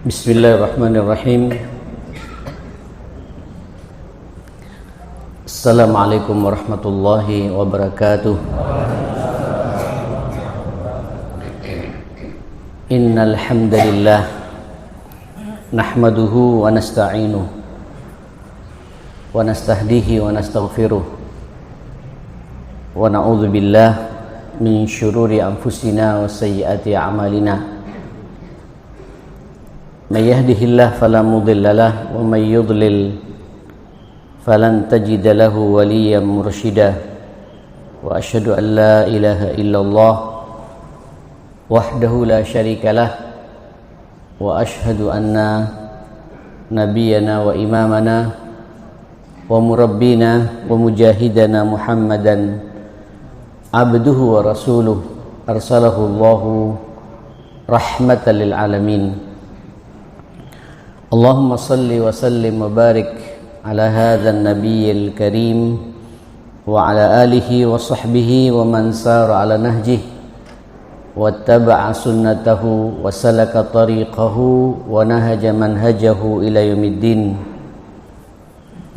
Bismillahirrahmanirrahim. Assalamualaikum warahmatullahi wabarakatuh. Innal hamdalillah nahmaduhu wa nasta'inuhu wa nastahdihi wa nastaghfiruh wa na'udzu billahi min syururi anfusina wa sayyiati a'malina. May yahdihillahu fala mudilla lahu wa may yudlil falan tajida lahu waliyyan mursyida. Wa asyhadu an la ilaha illallah wahdahu la syarika lah wa asyhadu anna nabiyyana wa imamana wa murabbina wa mujahidana Muhammadan abduhu wa rasuluh arsalahu Allahu rahmatan lil alamin. Allahumma salli wa sallim wa barik ala hadzal nabiyil karim wa ala alihi wa sahbihi wa man sara ala nahjihi wattaba'a sunnatahu wa salaka tariqahu wa nahaja manhajahu ila yaumiddin.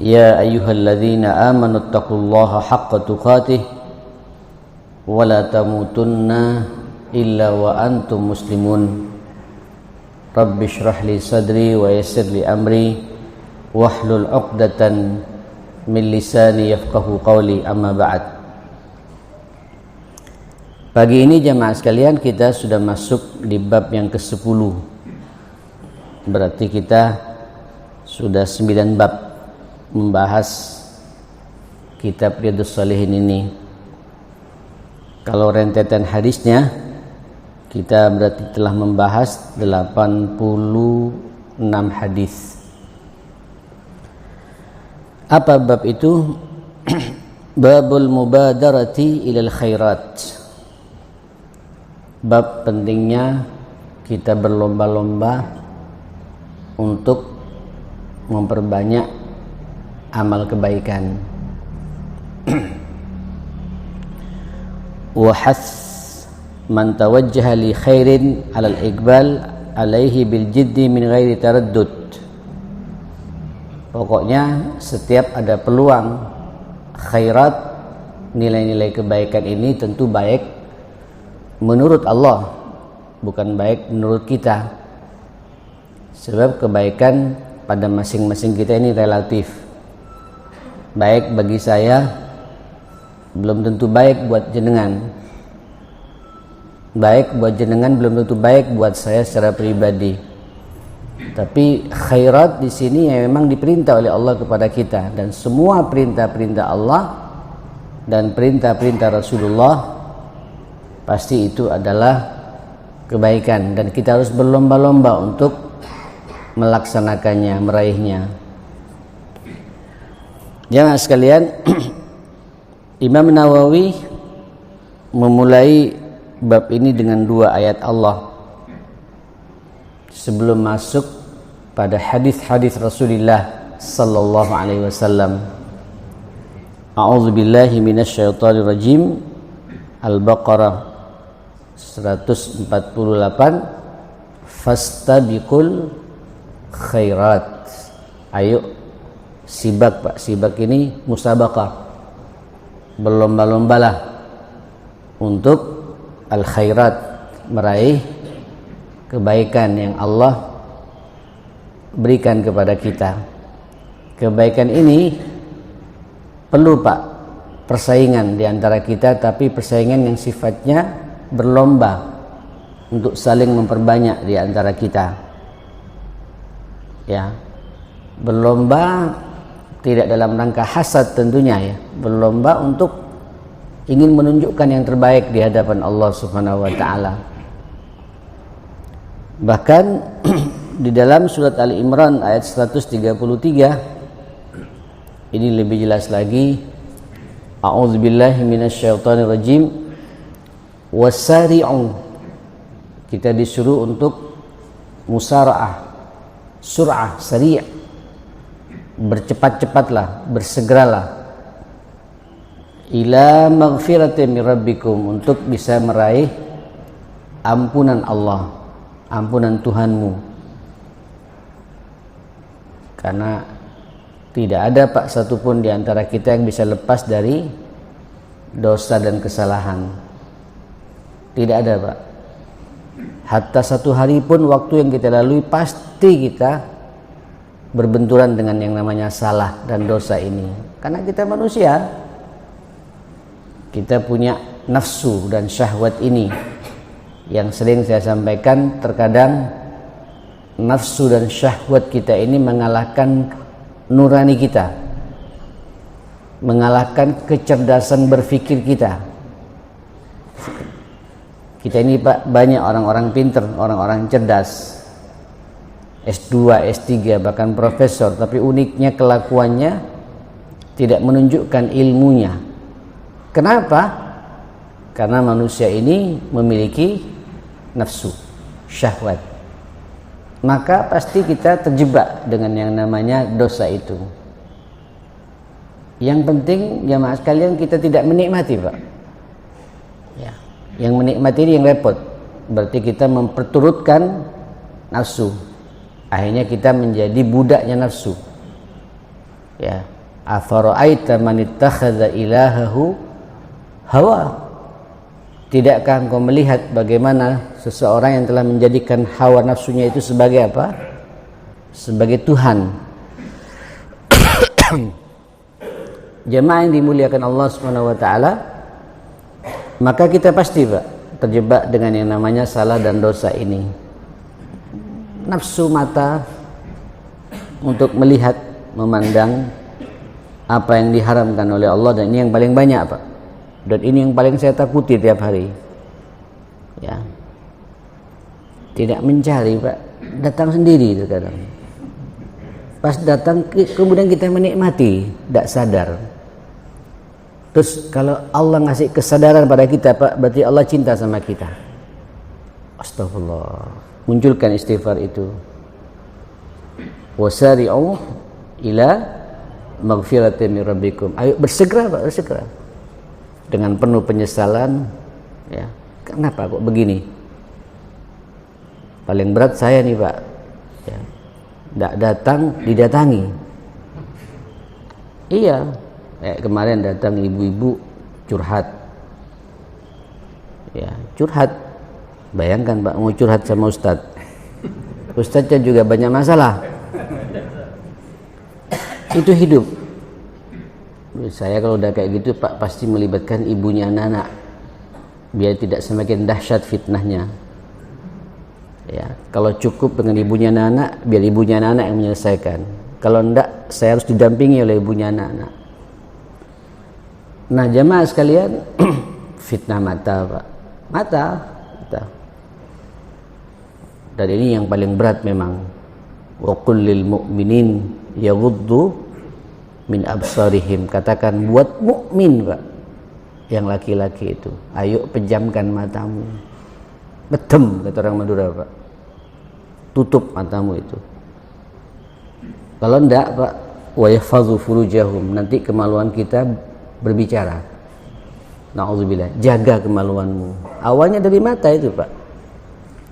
Ya ayyuhalladzina amanu taqullaha haqqa tuqatih wa la tamutunna illa wa antum muslimun. Rabbi shrah li sadri wa yassir li amri wahlul 'uqdatan min lisani yafqahu qawli, amma ba'd. Pagi ini jamaah sekalian, kita sudah masuk di bab yang ke-10. Berarti kita sudah 9 bab membahas kitab Riyadhus Shalihin ini. Kalau rentetan hadisnya, kita berarti telah membahas 86 hadis. Apa bab itu? Babul mubadarati ilal khairat. Bab pentingnya kita berlomba-lomba untuk memperbanyak amal kebaikan. Wahas man tawajjaha li khairin alal iqbal alaihi bil jiddi min ghairi taraddud. Pokoknya setiap ada peluang khairat, nilai-nilai kebaikan ini tentu baik menurut Allah, bukan baik menurut kita. Sebab kebaikan pada masing-masing kita ini relatif. Baik bagi saya belum tentu baik buat jenengan. Baik buat jenengan belum tentu baik buat saya secara pribadi. Tapi khairat di sini yang memang diperintah oleh Allah kepada kita, dan semua perintah-perintah Allah dan perintah-perintah Rasulullah pasti itu adalah kebaikan, dan kita harus berlomba-lomba untuk melaksanakannya, meraihnya. Jamaah sekalian, Imam Nawawi memulai bab ini dengan 2 ayat Allah sebelum masuk pada hadis-hadis Rasulullah sallallahu alaihi wasallam. A'udzu billahi minasyaitonir rajim. Al-Baqarah 148. Fastabiqul khairat. Ayo sibak, Pak. Sibak ini musabaqah. Berlomba-lombalah untuk al-khairat, meraih kebaikan yang Allah berikan kepada kita. Kebaikan ini perlu, Pak, persaingan di antara kita, tapi persaingan yang sifatnya berlomba untuk saling memperbanyak di antara kita. Ya. Berlomba tidak dalam rangka hasad tentunya, ya. Berlomba untuk ingin menunjukkan yang terbaik di hadapan Allah Subhanahu wa taala. Bahkan di dalam surat Ali Imran ayat 133 ini lebih jelas lagi. A'udzubillahi minasyaitonirrajim. Wasari'u. Kita disuruh untuk musara'ah, sur'ah, sari'. Bercepat-cepatlah, bersegeralah ila maghfiratin min rabbikum, untuk bisa meraih ampunan Allah, ampunan Tuhanmu. Karena tidak ada Pak satupun di antara kita yang bisa lepas dari dosa dan kesalahan. Tidak ada Pak. Hatta satu hari pun waktu yang kita lalui pasti kita berbenturan dengan yang namanya salah dan dosa ini. Karena kita manusia, kita punya nafsu dan syahwat ini. Yang sering saya sampaikan, terkadang nafsu dan syahwat kita ini mengalahkan nurani kita, mengalahkan kecerdasan berpikir kita. Kita ini Pak banyak orang-orang pinter, orang-orang cerdas, S2, S3, bahkan profesor, tapi uniknya kelakuannya tidak menunjukkan ilmunya. Kenapa? Karena manusia ini memiliki nafsu, syahwat. Maka pasti kita terjebak dengan yang namanya dosa itu. Yang penting jamaah sekalian kita tidak menikmati Pak. Ya. Yang menikmati ini yang repot. Berarti kita memperturutkan nafsu. Akhirnya kita menjadi budaknya nafsu. Ya. Afara'aita man ittakhadha ilahahu hawa. Tidakkah engkau melihat bagaimana seseorang yang telah menjadikan hawa nafsunya itu sebagai apa? Sebagai Tuhan. Jemaah yang dimuliakan Allah Subhanahu wa taala, maka kita pasti Pak terjebak dengan yang namanya salah dan dosa ini. Nafsu mata untuk melihat, memandang apa yang diharamkan oleh Allah, dan ini yang paling banyak Pak. Dan ini yang paling saya takuti tiap hari. Ya. Tidak mencari Pak, datang sendiri terkadang. Pas datang kemudian kita menikmati, tidak sadar. Terus kalau Allah ngasih kesadaran pada kita Pak, berarti Allah cinta sama kita. Astagfirullah. Munculkan istighfar itu. Wasari'u ila maghfiratin min rabbikum. Ayo bersegera Pak, bersegera. Dengan penuh penyesalan, ya. Kenapa kok begini? Paling berat saya nih Pak. Ya. Tidak datang, didatangi. Iya. Kemarin datang ibu-ibu curhat. Ya, curhat. Bayangkan Pak, mau curhat sama Ustadz. Ustadznya juga banyak masalah. Itu hidup. Saya kalau udah kayak gitu Pak pasti melibatkan ibunya anak-anak biar tidak semakin dahsyat fitnahnya. Ya, kalau cukup dengan ibunya anak-anak, biar ibunya anak-anak yang menyelesaikan. Kalau enggak, saya harus didampingi oleh ibunya anak-anak. Nah, jamaah sekalian, fitnah mata Pak, mata. Dan ini yang paling berat memang. Wa qul lil mu'minin yaghuddu min absarihim. Katakan buat mukmin Pak, yang laki-laki itu, ayo pejamkan matamu. Betem kata orang Madura Pak, tutup matamu itu. Kalau enggak Pak, wa yahfazu furujahum, nanti kemaluan kita berbicara. Na'udzubillah, jaga kemaluanmu. Awalnya dari mata itu Pak.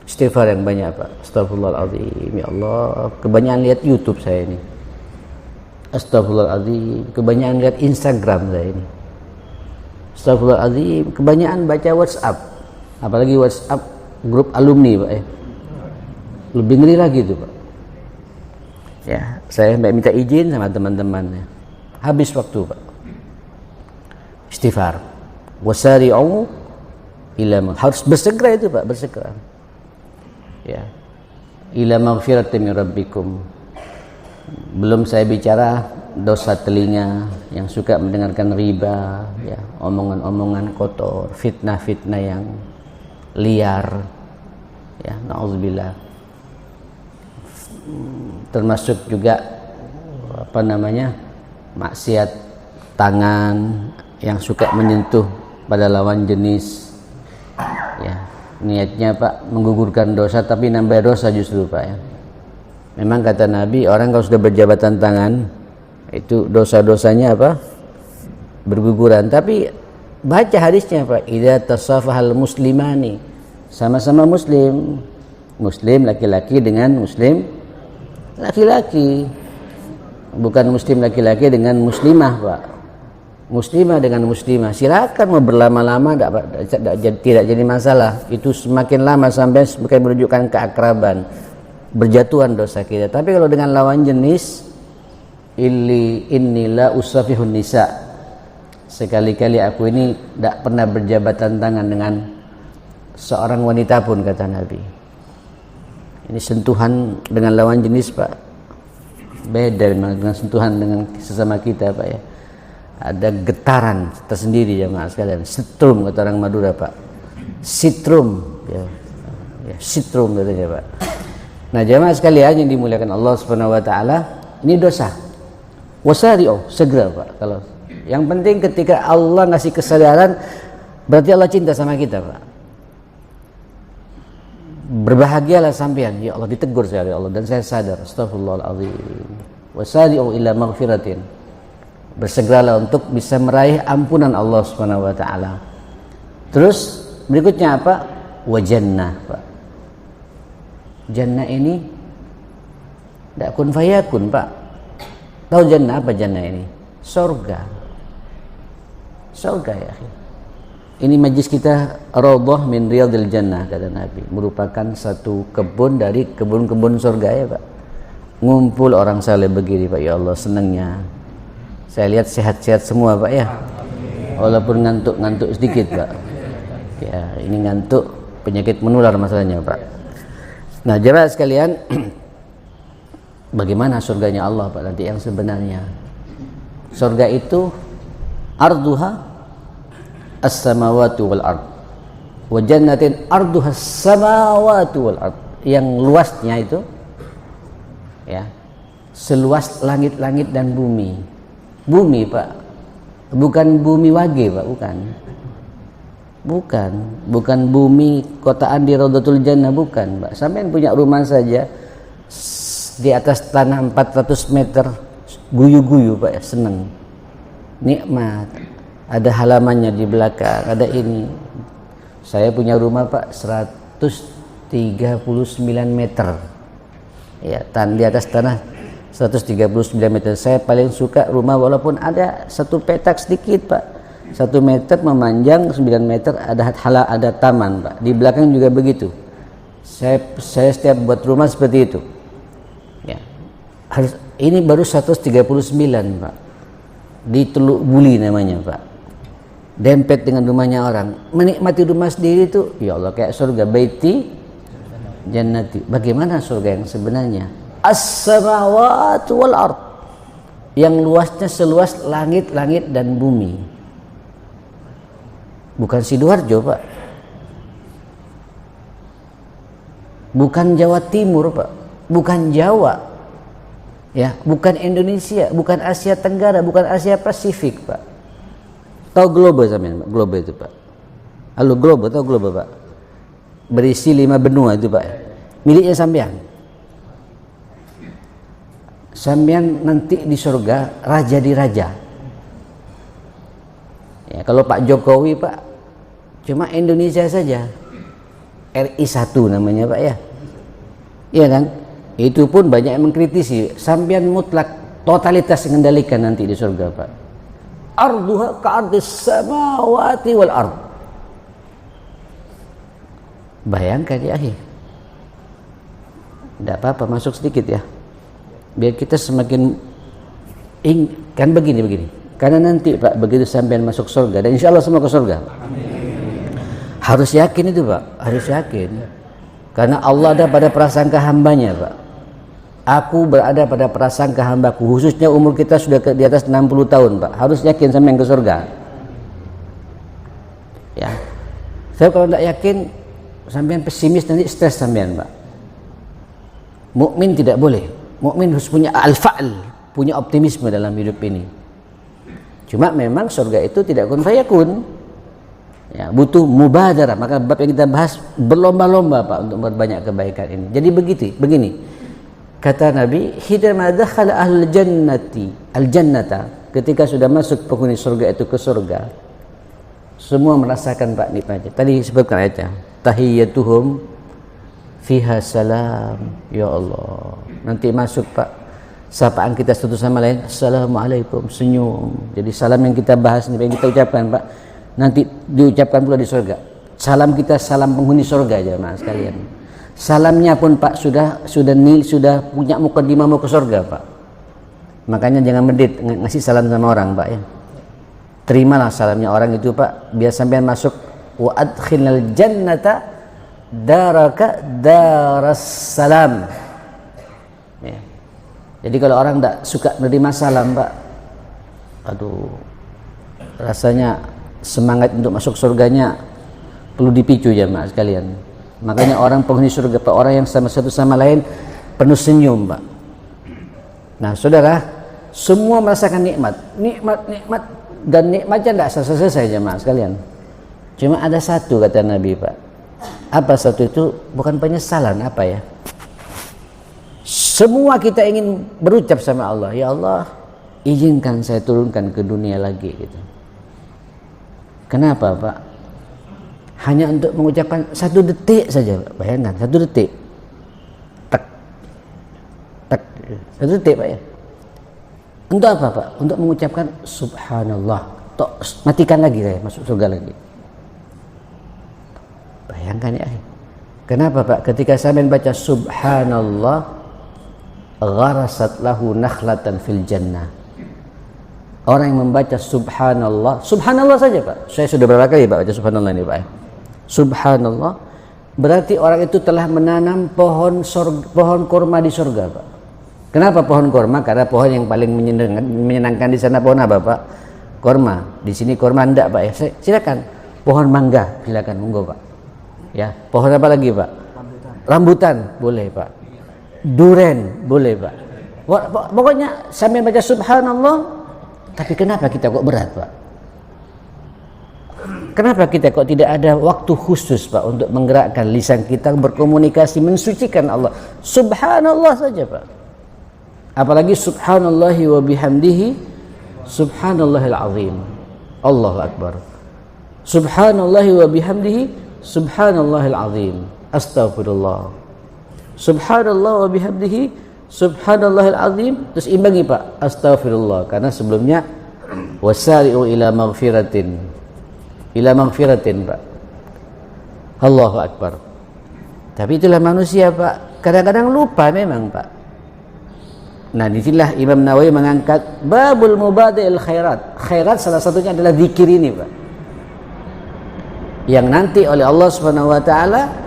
Istighfar yang banyak Pak. Astagfirullahaladzim, ya Allah, kebanyakan lihat YouTube saya ini. Astagfirullahaladzim, kebanyakan lihat Instagram saya ini. Astagfirullahaladzim, kebanyakan baca WhatsApp, apalagi WhatsApp grup alumni Pak ya. Lebih ngeri lagi itu Pak. Ya, saya minta izin sama teman-temannya. Habis waktu Pak. Istighfar. Wasari'u ila, harus bersegera itu Pak, bersegera. Ya. Ila maghfiratin min rabbikum. Belum saya bicara dosa telinga yang suka mendengarkan riba, ya, omongan-omongan kotor, fitnah-fitnah yang liar, ya, na'udzubillah. Termasuk juga maksiat tangan yang suka menyentuh pada lawan jenis, ya, niatnya Pak menggugurkan dosa tapi nambah dosa justru Pak ya. Memang kata Nabi, orang kalau sudah berjabatan tangan itu dosa-dosanya apa? Berguguran. Tapi baca hadisnya Pak, idza tasafahal muslimani, sama-sama muslim, muslim laki-laki dengan muslim laki-laki, Bukan muslim laki-laki dengan muslimah, Pak. Muslimah dengan muslimah, silakan mau berlama-lama tidak jadi masalah. Itu semakin lama sampai semakin menunjukkan keakraban, berjatuhan dosa kita. Tapi kalau dengan lawan jenis, inilah usafihun nisa, sekali-kali aku ini tidak pernah berjabatan tangan dengan seorang wanita pun, kata Nabi. Ini sentuhan dengan lawan jenis, Pak, beda dengan sentuhan dengan sesama kita, Pak, ya. Ada getaran tersendiri, jemaah sekalian. Setrum kata orang Madura, Pak. Sitrum, ya, sitrum katanya, Pak. Nah, jemaah sekalian yang dimuliakan Allah Subhanahu wa taala, ini dosa. Wasari'u, segera, Pak. Kalau yang penting ketika Allah ngasih kesadaran, berarti Allah cinta sama kita, Pak. Berbahagialah sampean, ya Allah, ditegur saya oleh Allah dan saya sadar, astagfirullahaladzim. Wasari'u ila maghfiratin. Bersegeralah untuk bisa meraih ampunan Allah Subhanahu wa taala. Terus berikutnya apa? Wa jannah, Pak. Jannah ini tidak kun fayakun, Pak. Tahu jannah apa? Jannah ini surga. Surga, ya. Ini majlis kita raudhah min riyadil jannah, kata Nabi, merupakan satu kebun dari kebun-kebun surga, ya, Pak. Ngumpul orang saleh begini, Pak, ya Allah, senangnya. Saya lihat sehat-sehat semua, Pak, ya. Walaupun ngantuk-ngantuk sedikit, Pak. Ya, ini ngantuk penyakit menular masalahnya, Pak. Nah, jemaah sekalian, bagaimana surganya Allah, Pak, nanti yang sebenarnya? Surga itu arduha as-samawati wal ard. Wa jannatin arduha as-samawati wal ard. Yang luasnya itu, ya, seluas langit-langit dan bumi. Bumi, Pak, bukan bumi wage, Pak, bukan bumi kotaan di Raudhatul Jannah, bukan, Pak. Sampai punya rumah saja di atas tanah 400 meter, guyu-guyu, Pak, ya, seneng, nikmat, ada halamannya di belakang, ada ini. Saya punya rumah, Pak, 139 meter, ya, di atas tanah 139 meter. Saya paling suka rumah walaupun ada satu petak sedikit, Pak. 1 meter memanjang, 9 meter ada taman, Pak. Di belakang juga begitu. Saya setiap buat rumah seperti itu. Ya. Ini baru 139, Pak. Di Teluk Buli namanya, Pak. Dempet dengan rumahnya orang. Menikmati rumah sendiri itu, ya Allah, kayak surga. Baiti jannati. Bagaimana surga yang sebenarnya? As-samawati wal ard, yang luasnya seluas langit-langit dan bumi. Bukan Sidoarjo, Pak. Bukan Jawa Timur, Pak. Bukan Jawa, ya, bukan Indonesia, bukan Asia Tenggara, bukan Asia Pasifik, Pak. Tahu Globo sampean, Pak? Globo itu, Pak. Halo, Globo, tahu Globo, Pak? Berisi 5 benua itu, Pak. Miliknya sampean. Sampean nanti di surga raja di raja. Ya, kalau Pak Jokowi, Pak, cuma Indonesia saja. RI 1 namanya, Pak, ya. Iya kan? Itu pun banyak yang mengkritisi. Sampean mutlak totalitas mengendalikan nanti di surga, Pak. Arduha ka'ardis samawati wal ard. Bayangkan, ya, akhir. Tidak apa-apa, masuk sedikit, ya. Biar kita semakin kan begini. Karena nanti, Pak, begitu sampean masuk surga, dan insya Allah semua ke surga. Harus yakin itu, Pak. Harus yakin. Karena Allah ada pada prasangka hambanya, Pak. Aku berada pada prasangka hambaku. Khususnya umur kita sudah di atas 60 tahun, Pak. Harus yakin sampean ke surga. Ya. Saya kalau tidak yakin, sampean pesimis, nanti stres sampean, Pak. Mukmin tidak boleh. Mukmin harus punya al-fa'l, punya optimisme dalam hidup ini. Cuma memang surga itu tidak kun fayakun. Ya, butuh mubadarah. Maka bab yang kita bahas berlomba-lomba, Pak, untuk berbanyak kebaikan ini. Jadi begini. Kata Nabi, "Hidama dakhala ahlul jannati al-jannata." Ketika sudah masuk penghuni surga itu ke surga, semua merasakan, Pak, nikmatnya. Tadi sebutkan ayatnya. Tahiyyatuhum fiha salam. Ya Allah, nanti masuk, Pak, sapaan kita satu sama lain, assalamualaikum, senyum. Jadi salam yang kita bahas, yang kita ucapkan Pak, nanti diucapkan pula di surga. Salam kita salam penghuni surga jemaah sekalian. Salamnya pun Pak sudah punya mukadimah mau ke surga Pak. Makanya jangan medit ngasih salam sama orang Pak ya. Terimalah salamnya orang itu Pak, biar sampean masuk wa adkhilnal jannata daraka daras salam. Ya. Jadi kalau orang tidak suka menerima salam Pak, aduh, rasanya semangat untuk masuk surganya perlu dipicu jemaah sekalian. Makanya orang penghuni surga Pak, orang yang sama satu sama lain penuh senyum Pak. Nah saudara, semua merasakan nikmat dan nikmatnya tidak selesai jemaah sekalian. Cuma ada satu kata Nabi Pak. Apa satu itu? Bukan penyesalan apa ya? Semua kita ingin berucap sama Allah, ya Allah, izinkan saya turunkan ke dunia lagi gitu. Kenapa Pak? Hanya untuk mengucapkan 1 detik saja, bayangkan 1 detik. Tak, 1 detik Pak ya. Untuk apa Pak? Untuk mengucapkan subhanallah. Tok, matikan lagi saya, masuk surga lagi. Bayangkan ya. Kenapa Pak? Ketika saya baca subhanallah, gharasat lahu nakhlatan fil jannah. Orang yang membaca subhanallah, subhanallah saja Pak. Saya sudah berapa kali Pak baca subhanallah ini Pak. Subhanallah berarti orang itu telah menanam pohon kurma di surga Pak. Kenapa pohon kurma? Karena pohon yang paling menyenangkan di sana pohon apa Pak? Kurma. Di sini kurma enggak Pak ya. Silakan. Pohon mangga, silakan monggo Pak. Ya, pohon apa lagi Pak? Rambutan, boleh Pak. Duren, boleh Pak. Pokoknya sambil baca subhanallah, tapi kenapa kita kok berat Pak? Kenapa kita kok tidak ada waktu khusus Pak untuk menggerakkan lisan kita berkomunikasi mensucikan Allah? Subhanallah saja Pak. Apalagi subhanallahi wa bihamdihi subhanallahil azim. Allahu akbar. Subhanallahi wa bihamdihi subhanallahil azim. Astagfirullah. Subhanallah wa bihamdihi subhanallahil azim. Terus imbangi Pak, astagfirullah, karena sebelumnya wasari'u ila maghfiratin Pak. Allahu akbar. Tapi itulah manusia Pak, kadang-kadang lupa memang Pak. Nah disinilah Imam Nawawi mengangkat babul mubadi'il khairat. Khairat salah satunya adalah zikir ini Pak, yang nanti oleh Allah Subhanahu wa taala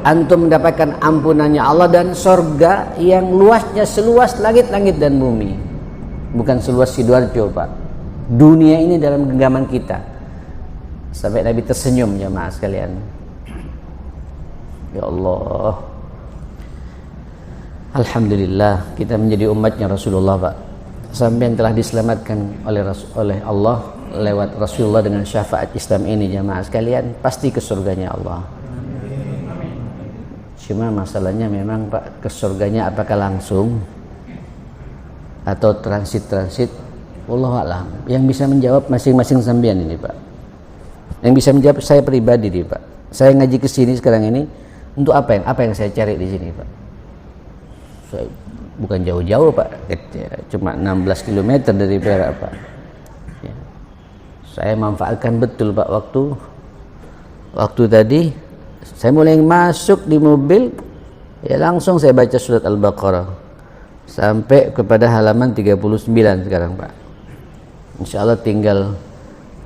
antum mendapatkan ampunannya Allah dan sorga yang luasnya seluas langit-langit dan bumi. Bukan seluas Sidoarjo Pak. Dunia ini dalam genggaman kita. Sampai Nabi tersenyum jemaah sekalian. Ya Allah, alhamdulillah kita menjadi umatnya Rasulullah Pak. Sampai yang telah diselamatkan oleh Allah lewat Rasulullah dengan syafaat Islam ini jemaah sekalian, pasti ke surganya Allah. Cuma masalahnya memang Pak, ke surganya apakah langsung atau transit? Wallahu a'lam. Yang bisa menjawab masing-masing sampean ini Pak. Yang bisa menjawab saya pribadi nih Pak. Saya ngaji ke sini sekarang ini untuk apa yang saya cari di sini Pak? Saya bukan jauh-jauh Pak, cuma 16 km dari Perak Pak. Ya. Saya manfaatkan betul Pak waktu tadi. Saya mulai masuk di mobil, ya langsung saya baca surat Al-Baqarah sampai kepada halaman 39 sekarang Pak. Insya Allah tinggal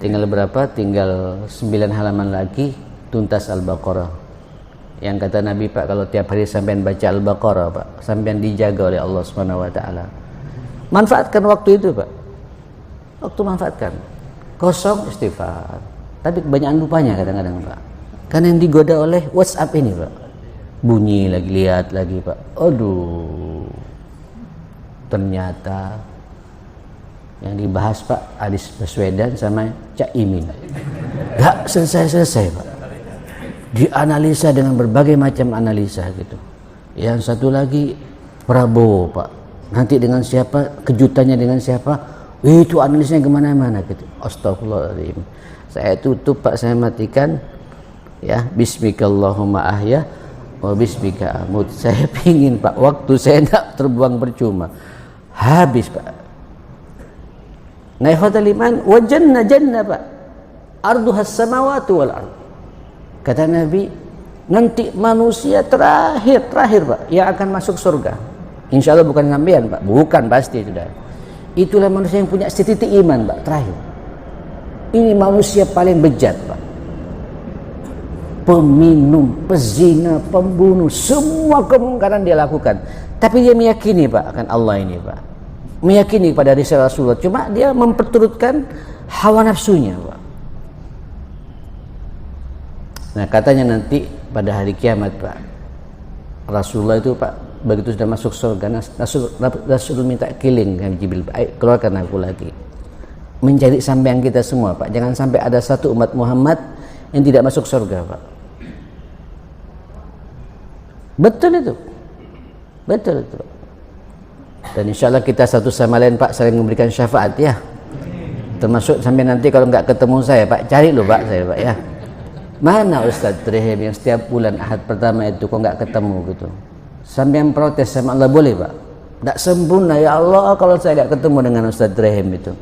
berapa? Tinggal 9 halaman lagi tuntas Al-Baqarah. Yang kata Nabi Pak, kalau tiap hari sampean baca Al-Baqarah Pak, sampean dijaga oleh Allah Subhanahu wa taala. Manfaatkan waktu itu Pak. Waktu manfaatkan. Kosong istighfar. Tapi kebanyakan lupanya kadang-kadang Pak. Kan yang digoda oleh WhatsApp ini Pak, bunyi lagi, lihat lagi Pak. Aduh, ternyata yang dibahas Pak Anies Baswedan sama Cak Imin gak selesai Pak. Dianalisa dengan berbagai macam analisa gitu. Yang satu lagi Prabowo Pak, nanti dengan siapa, kejutannya dengan siapa, itu analisanya kemana-mana gitu. Astagfirullahaladzim. Saya tutup Pak, saya matikan. Ya, bismikallahumma ahya wa bismika amut. Saya pingin Pak, waktu saya tidak terbuang percuma. Habis Pak. Nah ikhwatal iman, wa jannah Pak, arduhas samawati wal ard. Kata Nabi, nanti manusia terakhir Pak yang akan masuk surga. Insya Allah bukan sampean Pak, bukan pasti sudah. Itulah manusia yang punya setitik iman Pak, terakhir. Ini manusia paling bejat Pak. Peminum, pezina, pembunuh, semua kemungkaran dia lakukan. Tapi dia meyakini Pak akan Allah ini Pak. Meyakini pada risalah Rasulullah. Cuma dia memperturutkan hawa nafsunya Pak. Nah katanya nanti pada hari kiamat Pak, Rasulullah itu Pak, begitu sudah masuk surga, Rasul minta killing dengan Jibril, keluarkan aku lagi. Mencari sampean kita semua Pak. Jangan sampai ada satu umat Muhammad yang tidak masuk surga Pak. Betul itu. Betul itu. Dan insya Allah kita satu sama lain Pak saling memberikan syafaat ya. Termasuk sampai nanti kalau nggak ketemu saya Pak, cari loh Pak saya Pak ya. Mana Ustadz Rehim yang setiap bulan Ahad pertama itu kok nggak ketemu gitu. Sampai yang protes sama Allah boleh Pak. Tidak sempurna ya Allah kalau saya nggak ketemu dengan Ustadz Rehim itu.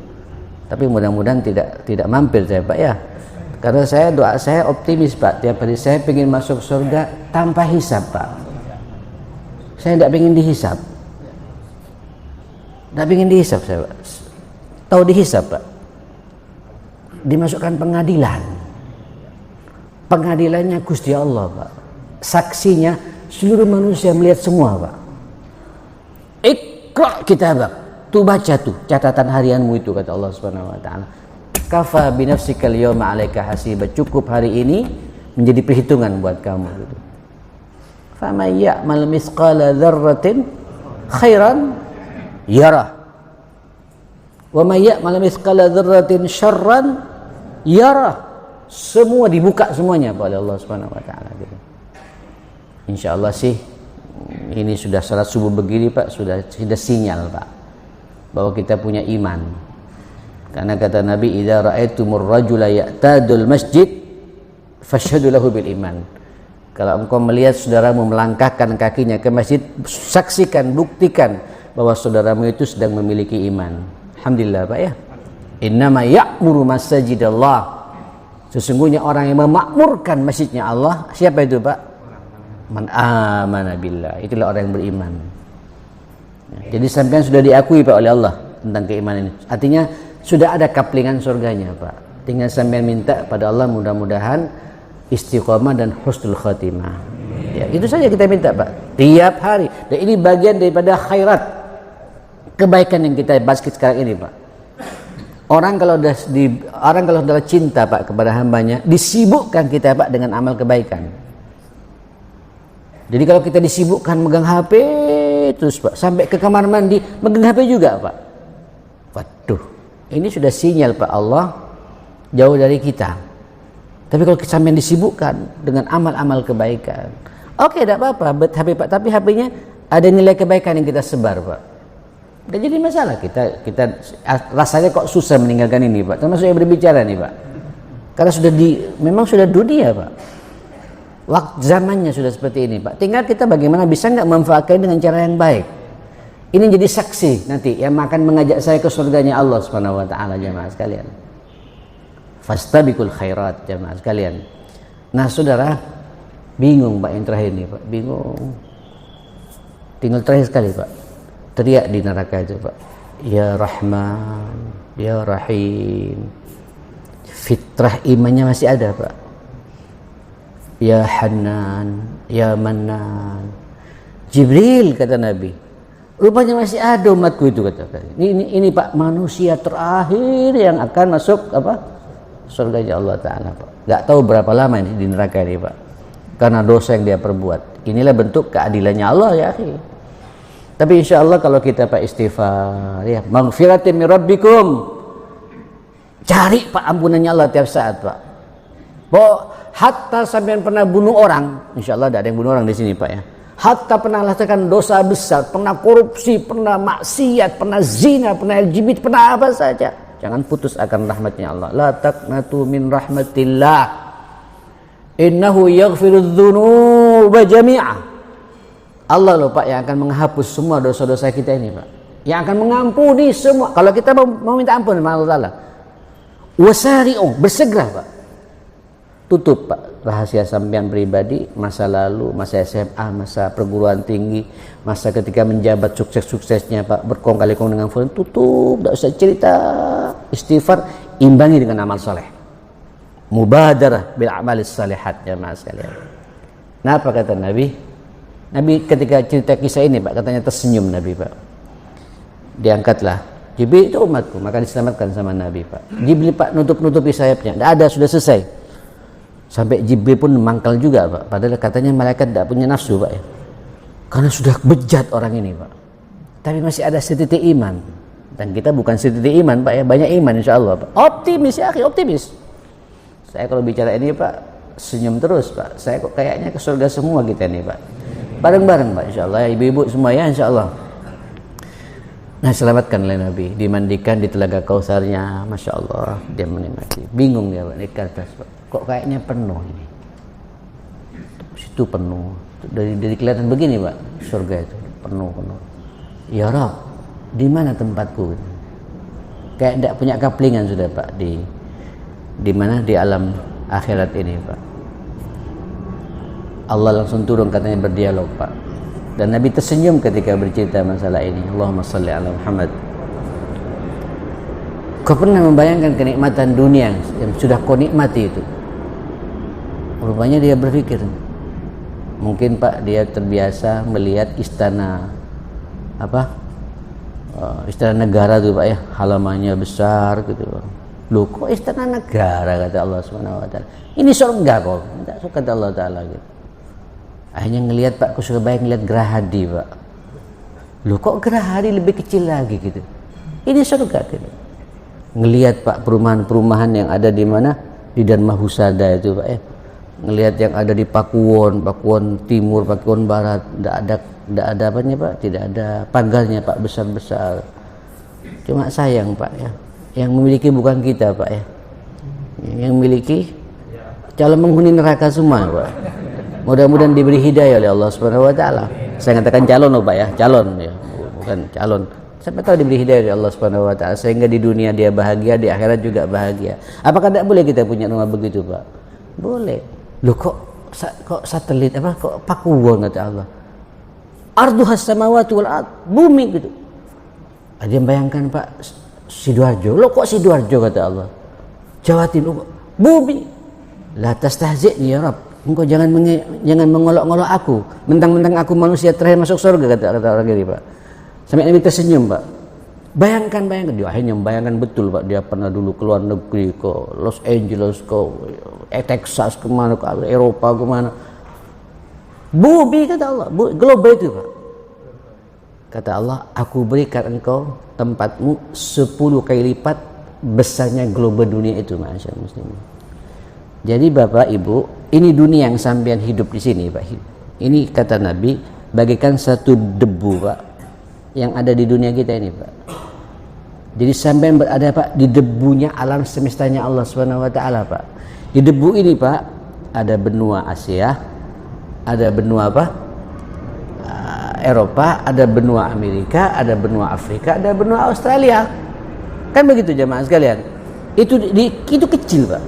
Tapi mudah-mudahan tidak mampir saya Pak ya. Karena doa saya optimis Pak. Tiap hari saya ingin masuk surga tanpa hisab Pak. Saya tidak ingin dihisab. Tidak ingin dihisab saya Pak. Tahu dihisab Pak? Dimasukkan pengadilan. Pengadilannya Gusti Allah Pak. Saksinya seluruh manusia melihat semua Pak. Iqra kitabak. Tuh baca tuh catatan harianmu itu kata Allah Subhanahu wa taala. Kafa binafsikal yawma 'alaika hasiba. Cukup hari ini menjadi perhitungan buat kamu gitu. Faman ya'mal mithqala dzarratin khairan yarah. Wa may ya'mal mithqala dzarratin syarran yarah. Semua dibuka semuanya oleh Allah Subhanahu wa taala gitu. Insyaallah sih ini sudah salat subuh begini Pak, sudah sinyal Pak bahwa kita punya iman. Karena kata Nabi, idza ra'aitumur rajula ya'tadul masjid fashhadu lahu bil iman. Kalau engkau melihat saudaramu melangkahkan kakinya ke masjid, saksikan, buktikan bahwa saudaramu itu sedang memiliki iman. Alhamdulillah Pak ya. Innama ya'muru masajidallah. Sesungguhnya orang yang memakmurkan masjidnya Allah, siapa itu Pak? Man amana billah. Itulah orang yang beriman. Jadi sampean sudah diakui Pak oleh Allah tentang keimanan ini. Artinya sudah ada kaplingan surganya Pak. Tinggal sampean minta pada Allah mudah-mudahan istiqomah dan husnul khatimah. Ya, itu saja kita minta Pak. Tiap hari. Dan ini bagian daripada khairat kebaikan yang kita bahas sekarang ini Pak. Orang kalau sudah cinta Pak kepada hambanya, disibukkan kita Pak dengan amal kebaikan. Jadi kalau kita disibukkan megang HP terus Pak, sampai ke kamar mandi megang HP juga Pak. Waduh, ini sudah sinyal Pak Allah jauh dari kita. Tapi kalau sampai disibukkan dengan amal-amal kebaikan, oke, tidak apa-apa, HP Pak. Tapi HP-nya ada nilai kebaikan yang kita sebar Pak. Tidak jadi masalah kita rasanya kok susah meninggalkan ini Pak. Termasuk yang berbicara nih Pak. Karena memang sudah dunia Pak. Waktu zamannya sudah seperti ini Pak. Tinggal kita bagaimana bisa nggak memanfaatkan dengan cara yang baik. Ini jadi saksi nanti yang akan mengajak saya ke surganya Allah Subhanahu wa taala jemaah sekalian. Fastabiqul khairat jemaah sekalian. Nah, Saudara, bingung Pak yang terakhir ini Pak, bingung. Tinggal terakhir sekali Pak. Teriak di neraka itu Pak. Ya Rahman, Ya Rahim. Fitrah imannya masih ada Pak. Ya Hanan, Ya Mannan. Jibril kata Nabi, rupanya masih ada umatku itu kata. Ini Pak manusia terakhir yang akan masuk surga Allah Taala Pak. Gak tahu berapa lama ini di neraka ini Pak. Karena dosa yang dia perbuat. Inilah bentuk keadilannya Allah ya akhi. Tapi insya Allah kalau kita Pak istighfar ya, maghfiratin min rabbikum. Cari Pak ampunannya Allah tiap saat Pak. Hatta sampean pernah bunuh orang, insya Allah tidak ada yang bunuh orang di sini Pak ya. Hatta pernah melakukan dosa besar, pernah korupsi, pernah maksiat, pernah zina, pernah LGBT, pernah apa saja. Jangan putus akan rahmatnya Allah. La taqnatu min rahmatillah. Innahu yaghfirudz dzunub dhunuba jami'ah. Allah loh Pak yang akan menghapus semua dosa-dosa kita ini Pak, yang akan mengampuni semua kalau kita mau minta ampun sama Allah Ta'ala. Wasari'u, bersegera Pak, tutup Pak rahasia sampean pribadi, masa lalu, masa SMA, masa perguruan tinggi, masa ketika menjabat sukses-suksesnya Pak, berkong kali kong dengan fulan, tutup, tidak usah cerita. Istighfar imbangi dengan amal soleh, mubadarah bil amalis salihat ya mas sekalian. Nah apa kata Nabi? Nabi ketika cerita kisah ini Pak, katanya tersenyum Nabi Pak. Diangkatlah Jibril, itu umatku, maka diselamatkan sama Nabi Pak. Jibril Pak nutupi sayapnya, tidak ada, sudah selesai. Sampai Jibril pun mangkal juga Pak, padahal katanya malaikat tidak punya nafsu Pak ya, karena sudah bejat orang ini Pak. Tapi masih ada setitik iman, dan kita bukan setitik iman Pak ya, banyak iman insya Allah Pak. Optimis ya akhi, optimis. Saya kalau bicara ini Pak senyum terus Pak, saya kok kayaknya ke surga semua kita nih Pak, bareng-bareng Pak insya Allah, ibu-ibu semua ya insya Allah. Nah selamatkan oleh Nabi, dimandikan di telaga Kausarnya, masya Allah, dia menikmati. Bingung dia Pak, di atas Pak, kok kayaknya penuh ini, situ penuh, dari kelihatan begini Pak, surga itu penuh. Ya Rabb, di mana tempatku? Kayak tidak punya kaplingan sudah Pak di mana, di alam akhirat ini Pak. Allah langsung turun katanya berdialog Pak, dan Nabi tersenyum ketika bercerita masalah ini. Allahumma salli ala Muhammad. Kau pernah membayangkan kenikmatan dunia yang sudah kau nikmati itu? Rupanya dia berpikir, mungkin Pak dia terbiasa melihat istana istana negara tuh Pak ya, halamannya besar gitu. Loh kok istana negara, kata Allah Subhanahu wa taala. Ini surga kok. Enggak suka kata Allah Taala gitu. Akhirnya ngelihat Pak, aku suka baik ngelihat Gerahadi Pak. Loh kok Gerahadi lebih kecil lagi gitu. Ini surga gitu. Ngelihat Pak perumahan-perumahan yang ada di mana? Di Dharma Husada itu Pak ya. Ngelihat yang ada di Pakuwon Timur, Pakuwon Barat, tidak ada apanya Pak, tidak ada pagarnya Pak, besar-besar. Cuma sayang Pak ya, yang memiliki bukan kita Pak ya, yang memiliki calon penghuni neraka semua Pak. Mudah-mudahan diberi hidayah oleh Allah Subhanahu wa taala. Saya katakan calon loh Pak ya, calon ya, bukan calon. Siapa tahu diberi hidayah oleh Allah Subhanahu wa taala sehingga di dunia dia bahagia, di akhirat juga bahagia. Apakah tidak boleh kita punya rumah begitu Pak? Boleh. Loh kok satelit kok Pakuwon kata Allah. Arduhas samawati wal ard, bumi gitu. Ada yang bayangkan Pak Sidoarjo. Loh kok Sidoarjo kata Allah. Jawa Timur, bumi. La tastahzi'ni ya Rabb. Engkau jangan mengolok-olok aku, mentang-mentang aku manusia terakhir masuk surga kata orang ini Pak. Sampai Nabi tersenyum Pak. Bayangkan dia akhirnya membayangkan betul Pak, dia pernah dulu ke luar negeri, ke Los Angeles, ke Texas, kemana, ke Eropa, kemana. Bumi kata Allah, global itu Pak. Kata Allah, aku berikan engkau tempatmu 10 kali lipat besarnya global dunia itu, masyaallah muslimin. Jadi Bapak Ibu, ini dunia yang sampean hidup di sini Pak. Ini kata Nabi, bagaikan satu debu Pak yang ada di dunia kita ini Pak. Jadi sampean berada Pak di debunya alam semestanya Allah Subhanahu wa taala Pak. Di debu ini Pak ada benua Asia, ada benua Eropa, ada benua Amerika, ada benua Afrika, ada benua Australia. Kan begitu jemaah sekalian. Itu kecil Pak.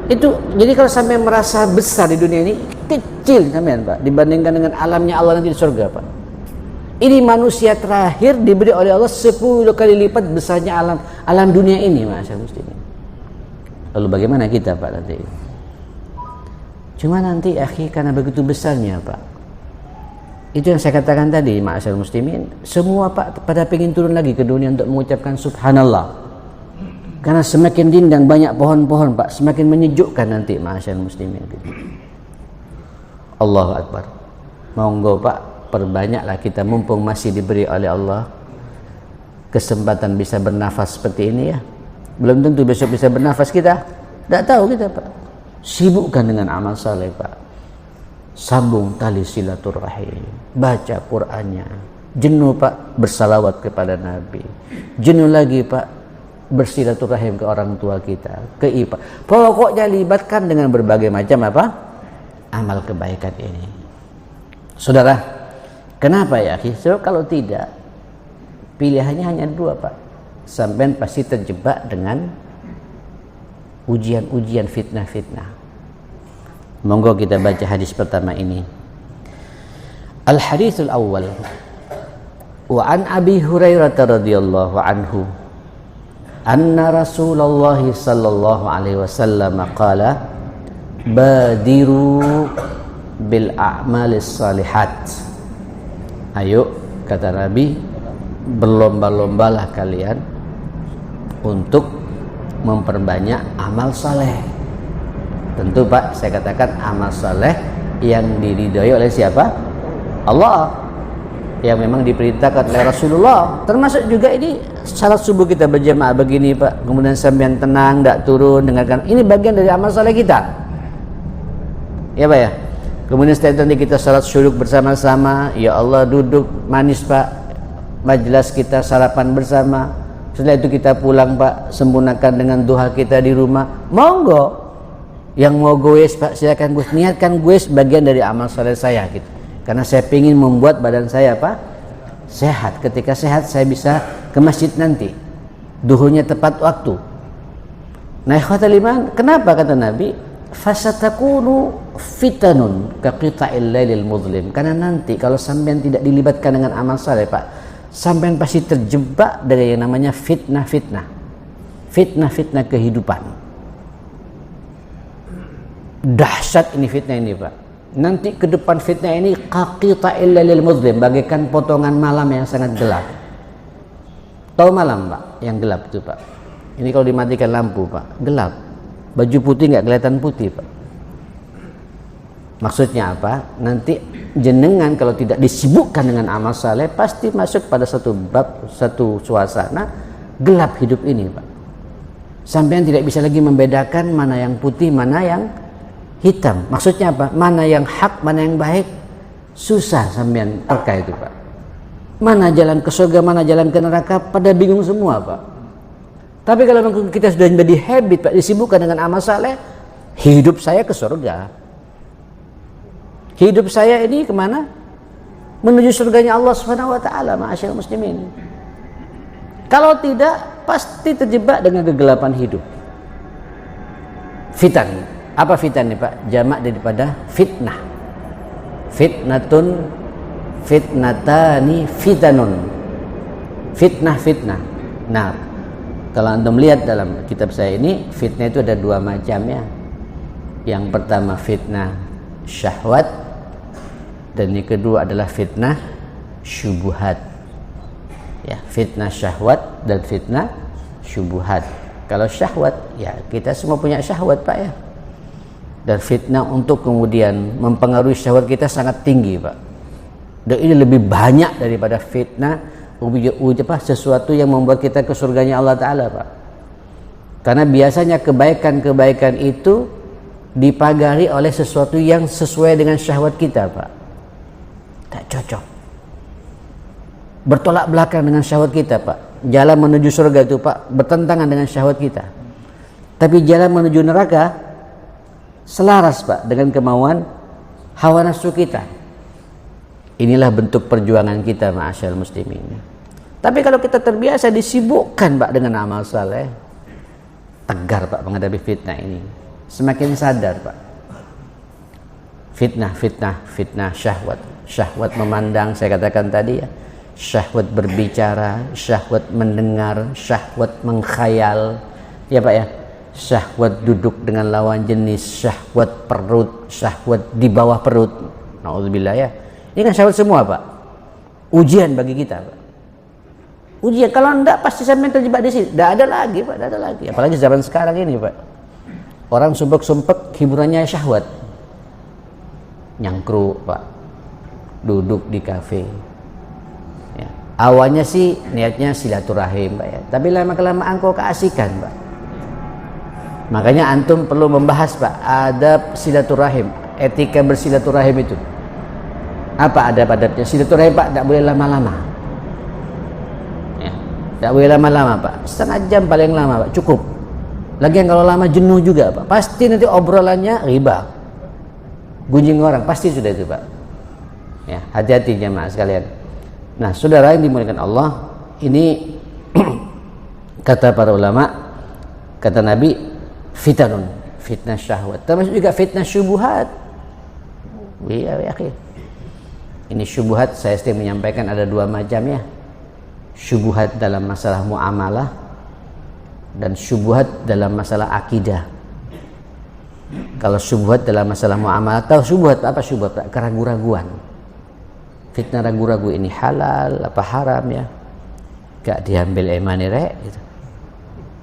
Itu jadi kalau sampai merasa besar di dunia ini, kecil sampean Pak dibandingkan dengan alamnya Allah nanti di surga Pak. Ini manusia terakhir diberi oleh Allah 10 kali lipat besarnya alam dunia ini, masyaallah muslimin. Lalu bagaimana kita Pak nanti? Cuma nanti akhi karena begitu besarnya Pak. Itu yang saya katakan tadi, masyaallah muslimin, semua Pak pada pengen turun lagi ke dunia untuk mengucapkan subhanallah. Karena semakin rindang banyak pohon-pohon Pak, semakin menyejukkan nanti masyaallah muslimin. Allahu Akbar. Monggo Pak, perbanyaklah kita mumpung masih diberi oleh Allah kesempatan bisa bernafas seperti ini ya. Belum tentu besok bisa bernafas kita. Tidak tahu kita Pak. Sibukkan dengan amal saleh Pak. Sambung tali silaturahim. Baca Qur'annya. Jenuh Pak bersalawat kepada Nabi. Jenuh lagi Pak bersilaturahim ke orang tua kita, ke ipa. Pokoknya libatkan dengan berbagai macam amal kebaikan ini. Saudara, kenapa ya akhi? Sebab kalau tidak, pilihannya hanya dua Pak. Sampean pasti terjebak dengan ujian-ujian, fitnah-fitnah. Monggo kita baca hadis pertama ini. Al-haditsul awwal. Wa an Abi Hurairah radhiyallahu anhu anna Rasulullah sallallahu alaihi wasallam qala badiru bil a'malis salihat. Ayo, kata Nabi, berlomba-lombalah kalian untuk memperbanyak amal saleh. Tentu Pak, saya katakan amal saleh yang diridhoi oleh siapa? Allah, yang memang diperintahkan oleh Rasulullah. Termasuk juga ini salat subuh kita berjamaah begini Pak, kemudian sambian tenang, tidak turun, dengarkan. Ini bagian dari amal saleh kita, ya Pak ya. Kemudian setelah nanti kita salat syuruk bersama-sama, ya Allah duduk manis Pak, majelis kita sarapan bersama. Setelah itu kita pulang Pak, sempurnakan dengan duha kita di rumah. Monggo, yang mau goes Pak silakan gue, niatkan gue sebagian dari amal saleh saya gitu. Karena saya ingin membuat badan saya apa? Sehat. Ketika sehat saya bisa ke masjid nanti. Duhurnya tepat waktu. Nah, ikhwatal iman, kenapa kata Nabi? Fasatakunu fitanun kaqita'il lailil muzlim. Karena nanti kalau sampean tidak dilibatkan dengan amal saleh Pak, sampean pasti terjebak dari yang namanya fitnah-fitnah. Fitnah-fitnah kehidupan. Dahsyat ini fitnah ini Pak. Nanti ke depan fitnah ini qaqita'il lailil muzlim, bagaikan potongan malam yang sangat gelap. Tahu malam Pak, yang gelap itu Pak. Ini kalau dimatikan lampu Pak, gelap. Baju putih nggak kelihatan putih Pak. Maksudnya apa? Nanti jenengan kalau tidak disibukkan dengan amal saleh pasti masuk pada satu bab, satu suasana gelap hidup ini Pak. Sampean tidak bisa lagi membedakan mana yang putih, mana yang hitam. Maksudnya apa? Mana yang hak, mana yang baik. Susah sampean terka itu Pak. Mana jalan ke surga, mana jalan ke neraka, pada bingung semua Pak. Tapi kalau kita sudah menjadi habit Pak, disibukkan dengan amal saleh, hidup saya ke surga. Hidup saya ini kemana? Menuju surganya Allah Subhanahu wa taala, ma'asyiral muslimin. Kalau tidak, pasti terjebak dengan kegelapan hidup. Fitan. Apa fitan nih Pak? Jamak daripada fitnah. Fitnatun, fitnatani, fitanun. Fitnah-fitnah. Nah, kalau antum lihat dalam kitab saya ini, fitnah itu ada dua macam ya. Yang pertama fitnah syahwat, dan yang kedua adalah fitnah syubuhat. Ya, fitnah syahwat dan fitnah syubuhat. Kalau syahwat, ya kita semua punya syahwat Pak ya. Dan fitnah untuk kemudian mempengaruhi syahwat kita sangat tinggi Pak. Dan ini lebih banyak daripada fitnah sesuatu yang membuat kita ke surganya Allah Ta'ala Pak. Karena biasanya kebaikan-kebaikan itu dipagari oleh sesuatu yang sesuai dengan syahwat kita Pak. Tak cocok, bertolak belakang dengan syahwat kita Pak. Jalan menuju surga itu Pak bertentangan dengan syahwat kita. Tapi jalan menuju neraka selaras Pak dengan kemauan hawa nafsu kita. Inilah bentuk perjuangan kita ma'asyal muslimin. Tapi kalau kita terbiasa disibukkan Pak dengan amal saleh, tegar Pak menghadapi fitnah ini. Semakin sadar Pak. Fitnah syahwat. Syahwat memandang, saya katakan tadi ya. Syahwat berbicara, syahwat mendengar, syahwat mengkhayal. Ya Pak ya. Syahwat duduk dengan lawan jenis, syahwat perut, syahwat di bawah perut. Na'udzubillah ya. Ini kan syahwat semua Pak. Ujian bagi kita Pak. Ujian, kalau enggak pasti sampai terjebak di sini. Enggak ada lagi Pak, enggak ada lagi. Apalagi zaman sekarang ini Pak. Orang sumpek-sumpek hiburannya syahwat. Nyangkruk Pak. Duduk di kafe. Ya. Awalnya sih niatnya silaturahim Pak ya. Tapi lama-kelamaan kok keasikan Pak. Makanya antum perlu membahas Pak adab silaturahim, etika bersilaturahim itu. Apa adab-adabnya? Silaturahim Pak tidak boleh lama-lama. Ya, tidak boleh lama-lama Pak. Setengah jam paling lama Pak, cukup. Lagian kalau lama jenuh juga Pak. Pasti nanti obrolannya riba. gunjing orang, pasti sudah itu Pak. Ya, hati-hati jemaah sekalian. Nah, saudara yang dimuliakan Allah, ini kata para ulama, kata Nabi, fitanun, fitnah syahwat, termasuk juga fitnah syubhat. Ya, ini syubhat saya sering menyampaikan ada dua macam ya. Syubhat dalam masalah muamalah dan syubhat dalam masalah akidah. Kalau syubhat dalam masalah muamalah, tahu syubhat apa? Syubhat keraguan-raguan, fitnah ragu-ragu, ini halal apa haram ya, gak diambil emani rek gitu.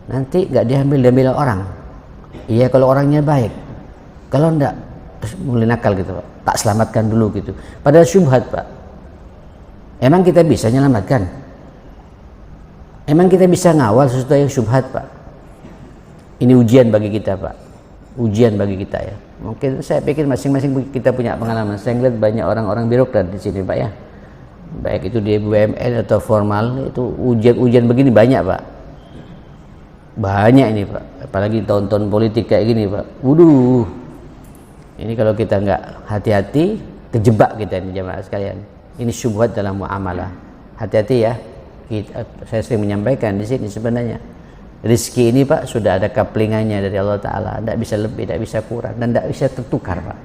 Nanti gak diambil orang. Iya kalau orangnya baik, kalau enggak terus mulai nakal gitu Pak, tak selamatkan dulu gitu. Padahal syubhat Pak, emang kita bisa menyelamatkan? Emang kita bisa ngawal sesuatu yang syubhat Pak? Ini ujian bagi kita Pak, ujian bagi kita ya. Mungkin saya pikir masing-masing kita punya pengalaman. Saya ngeliat banyak orang-orang birokrat di sini Pak ya, baik itu di BUMN atau formal, itu ujian-ujian begini banyak Pak, banyak ini Pak. Apalagi tahun-tahun politik kayak gini Pak, waduh, ini kalau kita nggak hati-hati kejebak kita ini jemaah sekalian. Ini syubhat dalam muamalah, hati-hati ya. Saya sering menyampaikan di sini sebenarnya rezeki ini Pak sudah ada kaplingannya dari Allah Ta'ala, tidak bisa lebih, tidak bisa kurang, dan tidak bisa tertukar Pak.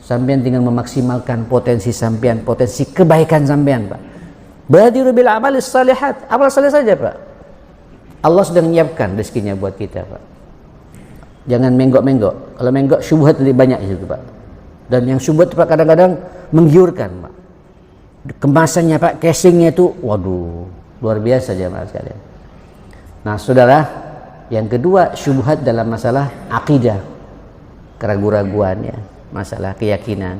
Sampean tinggal memaksimalkan potensi sampean, potensi kebaikan sampean Pak. Badiru bil amalis salihat, amal saleh saja Pak. Allah sudah menyiapkan rezekinya buat kita Pak. Jangan menggok-menggok. Kalau menggok syubhat lebih banyak itu Pak. Dan yang syubhat Pak kadang-kadang menggiurkan Pak. Kemasannya Pak, casingnya itu waduh luar biasa jemaah sekalian. Nah saudara, yang kedua syubhat dalam masalah akidah, keraguan-raguan ya, masalah keyakinan.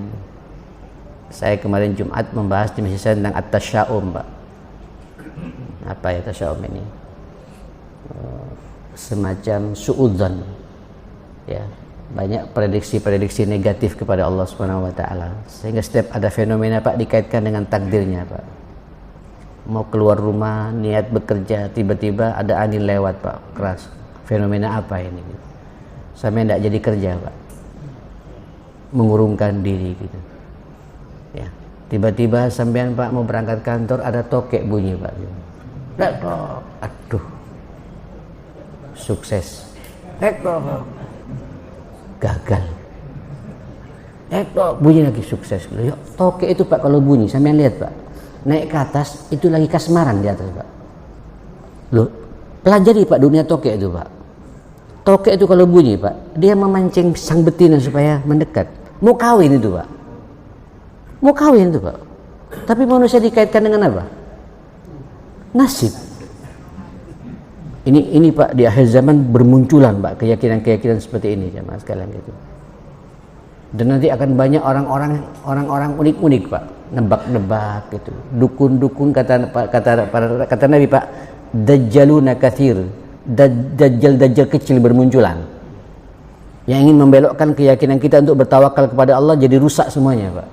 Saya kemarin Jumat membahas di masjid saya tentang at-tasya'um Pak. Apa ya tasya'um ini? Semacam suudzon ya, banyak prediksi-prediksi negatif kepada Allah Subhanahu wa taala, sehingga setiap ada fenomena Pak dikaitkan dengan takdirnya Pak. Mau keluar rumah niat bekerja, tiba-tiba ada angin lewat Pak, keras. Fenomena apa ini gitu. Sampai tidak jadi kerja Pak, mengurungkan diri gitu ya. Tiba-tiba sampean Pak mau berangkat kantor, ada tokek bunyi Pak gitu. Aduh, sukses gagal, bunyi lagi sukses. Yuk, tokek itu Pak kalau bunyi, sampean lihat Pak, naik ke atas itu lagi kasmaran di atas Pak. Loh, pelajari Pak dunia tokek itu Pak. Tokek itu kalau bunyi Pak, dia memancing sang betina supaya mendekat. Mau kawin itu Pak, mau kawin itu Pak. Tapi manusia dikaitkan dengan apa? Nasib. Ini Pak, di akhir zaman bermunculan Pak keyakinan-keyakinan seperti ini jemaah sekalian gitu. Dan nanti akan banyak orang-orang unik-unik Pak, nebak-nebak gitu, dukun-dukun, kata Nabi Pak, dajjaluna katsir, dajjal kecil bermunculan yang ingin membelokkan keyakinan kita untuk bertawakal kepada Allah, jadi rusak semuanya Pak.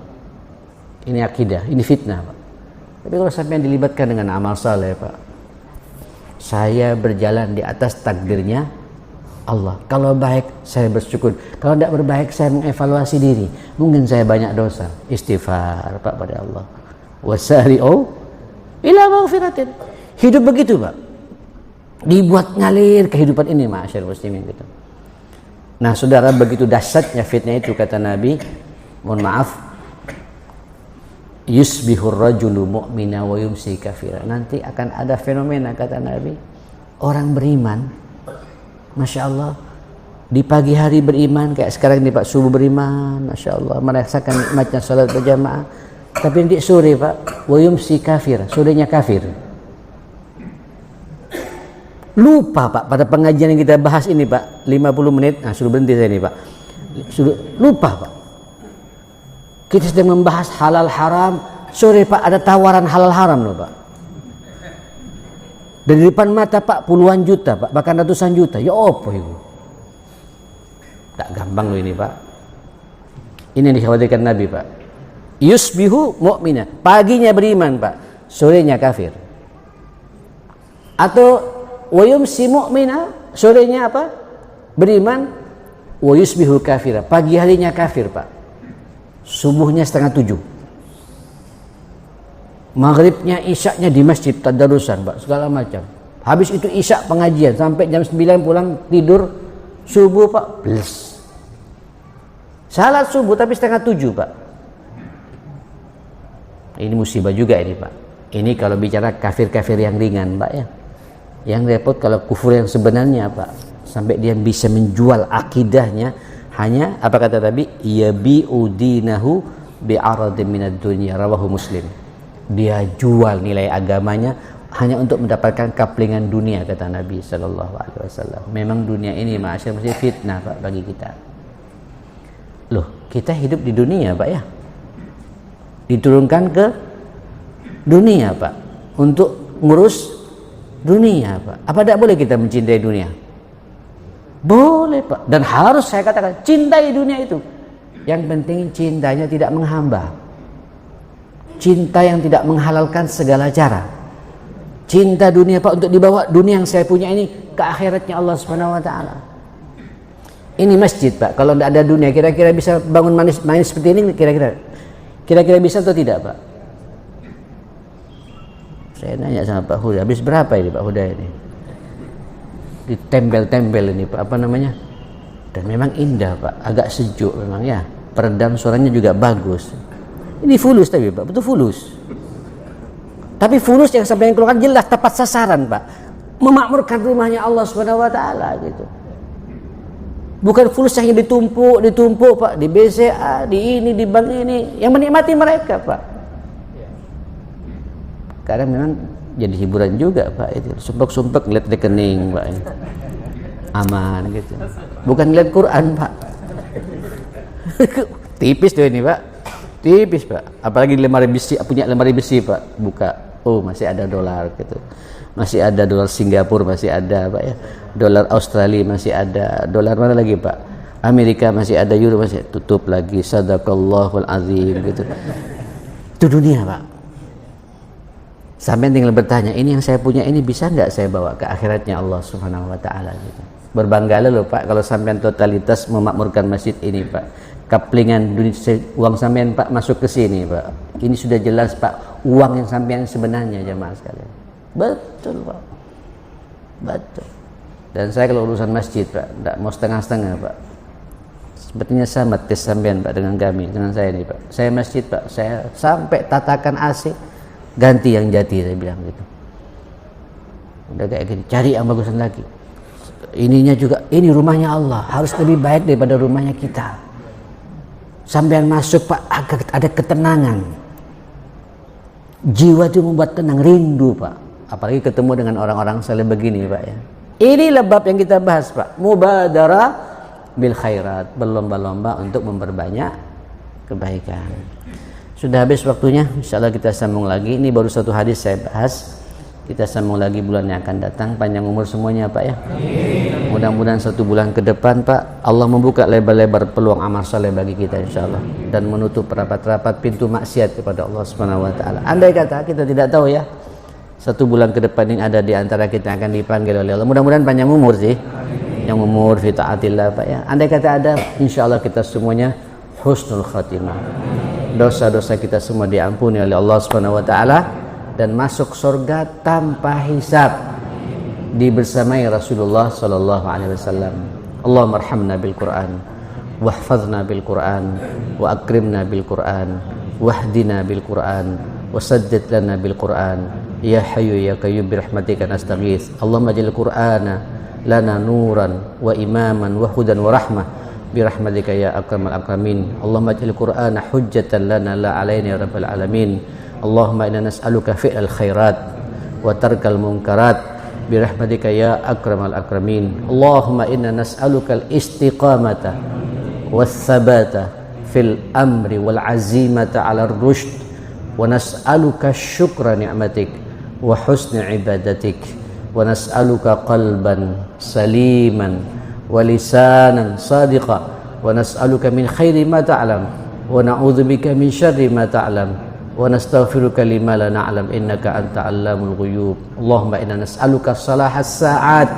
Ini akidah, ini fitnah Pak. Tapi kalau sampai dilibatkan dengan amal saleh Pak, saya berjalan di atas takdirnya Allah. Kalau baik saya bersyukur, kalau tidak berbaik saya mengevaluasi diri. Mungkin saya banyak dosa, istighfar Pak pada Allah. Wasari'u ila maghfiratin. Hidup begitu Pak, dibuat ngalir kehidupan ini ma'asyar muslimin gitu. Nah saudara, begitu dahsyatnya fitnah itu kata Nabi, mohon maaf, yusbihur rajulu mu'mina wa yumsi kafira. Nanti akan ada fenomena kata Nabi, orang beriman, Masya Allah, di pagi hari beriman kayak sekarang ini Pak, subuh beriman, Masya Allah, merasakan nikmatnya salat berjamaah. Tapi nanti sore Pak, wa yumsi kafir, sorenya kafir. Lupa Pak, pada pengajian yang kita bahas ini Pak, 50 menit, nah suruh berhenti saya ini Pak, suruh lupa Pak. Kita sedang membahas halal haram, sore Pak ada tawaran halal haram loh Pak. Dari depan mata Pak puluhan juta Pak, bahkan ratusan juta. Ya apa itu? Tak gampang loh ini Pak. Ini yang dikhawatirkan Nabi Pak. Yusbihu mu'mina, paginya beriman Pak, sorenya kafir. Atau wayumsi mu'mina, sorenya apa? Beriman, wa yusbihu kafira, pagi harinya kafir Pak, subuhnya 6:30, maghribnya isyaknya di masjid tadarusan Pak, segala macam. Habis itu isyak pengajian sampai jam 9 pulang tidur, subuh Pak plus. Salat subuh tapi 6:30 Pak. Ini musibah juga ini Pak. Ini kalau bicara kafir-kafir yang ringan Pak ya. Yang repot kalau kufur yang sebenarnya Pak, sampai dia bisa menjual akidahnya hanya apa kata Nabi, yabi'u dinahu bi'aradin minad dunya, rawahu Muslim. Dia jual nilai agamanya hanya untuk mendapatkan kaplingan dunia, kata Nabi sallallahu alaihi wasallam. Memang dunia ini ma'asyar masih fitnah Pak bagi kita. Loh, kita hidup di dunia Pak ya. Diturunkan ke dunia Pak untuk ngurus dunia Pak. Apa tidak boleh kita mencintai dunia? Boleh Pak, dan harus saya katakan cintai dunia itu. Yang penting cintanya tidak menghamba, cinta yang tidak menghalalkan segala cara. Cinta dunia Pak untuk dibawa dunia yang saya punya ini ke akhiratnya Allah Subhanahu wa taala. Ini masjid Pak, kalau tidak ada dunia kira-kira bisa bangun manis seperti ini, kira-kira bisa atau tidak Pak? Saya nanya sama Pak Huda, habis berapa ini Pak Huda ini? Ditempel-tempel ini Pak, apa namanya, dan memang indah Pak, agak sejuk memang ya, peredam suaranya juga bagus. Ini fulus tapi Pak, betul fulus, tapi fulus yang sampai yang keluar jelas tepat sasaran Pak, memakmurkan rumahnya Allah Subhanahu wa taala gitu. Bukan fulus yang ditumpuk Pak, di BCA, di ini, di bank ini, yang menikmati mereka Pak. Karena memang jadi hiburan juga Pak, itu sumpek-sumpek lihat rekening Pak ini. Aman gitu, bukan lihat Quran Pak. Tipis tuh ini Pak, tipis Pak, apalagi lemari besi, punya lemari besi Pak, buka, oh masih ada dolar gitu, masih ada dolar Singapura, masih ada Pak ya, dolar Australia masih ada, dolar mana lagi Pak, Amerika masih ada, euro masih, tutup lagi, sadaqallahul azim gitu. Itu dunia Pak. Sampai tinggal bertanya, ini yang saya punya ini bisa nggak saya bawa ke akhiratnya Allah Subhanahu wa taala gitu. Berbanggalah loh Pak kalau sampean totalitas memakmurkan masjid ini Pak. Kaplingan duit uang sampean Pak masuk ke sini Pak. Ini sudah jelas Pak, uang yang sampean sebenarnya jemaah sekalian. Betul Pak. Betul. Dan saya kalau urusan masjid Pak, enggak mau setengah-setengah Pak. Sepertinya sama tes sampean Pak dengan kami, dengan saya ini Pak. Saya masjid Pak, saya sampai tatakan AC ganti yang jati, saya bilang gitu. Udah kayak gini, cari yang bagusan lagi. Ininya juga, ini rumahnya Allah, harus lebih baik daripada rumahnya kita. Sampai yang masuk Pak, agar ada ketenangan. Jiwa itu membuat tenang, rindu Pak. Apalagi ketemu dengan orang-orang saleh begini Pak ya. Ini bab yang kita bahas Pak, mubadarah bil khairat, berlomba-lomba untuk memperbanyak kebaikan. Sudah habis waktunya, insyaallah kita sambung lagi. Ini baru satu hadis saya bahas. Kita sambung lagi bulan yang akan datang. Panjang umur semuanya Pak ya. Mudah-mudahan 1 bulan ke depan Pak, Allah membuka lebar-lebar peluang amal saleh bagi kita insyaallah, dan menutup rapat-rapat pintu maksiat kepada Allah Subhanahu wa taala. Andai kata kita tidak tahu ya, 1 bulan ke depan ini ada di antara kita yang akan dipanggil oleh Allah. Mudah-mudahan panjang umur sih. Yang umur fi taatillah Pak ya. Andai kata ada, insyaallah kita semuanya husnul khatimah. Dosa-dosa kita semua diampuni oleh Allah Subhanahu wa taala dan masuk surga tanpa hisab, dibersamai Rasulullah sallallahu alaihi wasallam. Allahumma arhamna bil Qur'an wahfazna bil Qur'an wa akrimna bil Qur'an wahdina bil Qur'an wasaddid lana bil Qur'an ya hayyu ya qayyum bi rahmatika nastaghits. Allahumma ja'al Qur'ana lana nuran wa imaman wa hudan wa rahmah bi rahmatika ya akramal akramin. Allahumma ja'al Qur'ana hujjatan lana la alaina ya rabbal alamin. Allahumma inna nas'aluka fi'al khairat wa tarkal munkarat bi rahmatika ya akramal akramin. Allahumma inna nas'aluka al-istiqamata was-sabata fil amri wal azimata 'ala ar-rushd wa nas'aluka syukra ni'matik wa husna ibadatik wa nas'aluka qalban saliman wa lisanan sadiqa wa nas'aluka min khairi ma ta'lam wa na'udzubika min syarri ma ta'lam wa nastaghfiruka lima la na'lam innaka anta 'allamul ghuyub. Allahumma inna nas'aluka salahas sa'at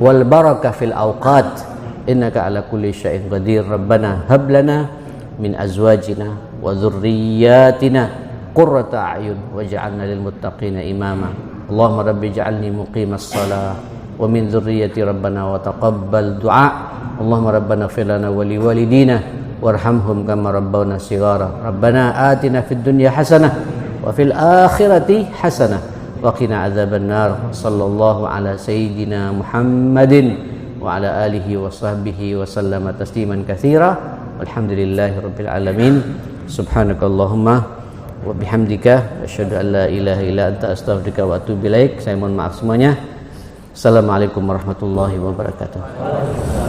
wal baraka fil awqat innaka ala kulli syai'in qadir. Rabbana hab lana min azwajina wa dhurriyyatina qurrata a'yun waj'alna lil muttaqina imama. Allahumma rabbi ij'alni muqimas shalah wa min dhurriyyati rabbana wa taqabbal du'a. Allahumma rabbana ighfir lana wa li walidina warhamhum kama rabbawna shighara. Rabbana atina fid dunya hasanah wa fil akhirati hasanah wa qina adzaban nar. Sallallahu ala sayyidina Muhammadin wa ala alihi wa sahbihi wa sallama tasliman katsira. Walhamdulillahi rabbil alamin. Subhanakallahumma wa bihamdika asyhadu an la ilaha illa anta astaghfiruka wa atubu ilaik. Saya mohon maaf semuanya. Assalamualaikum warahmatullahi wabarakatuh.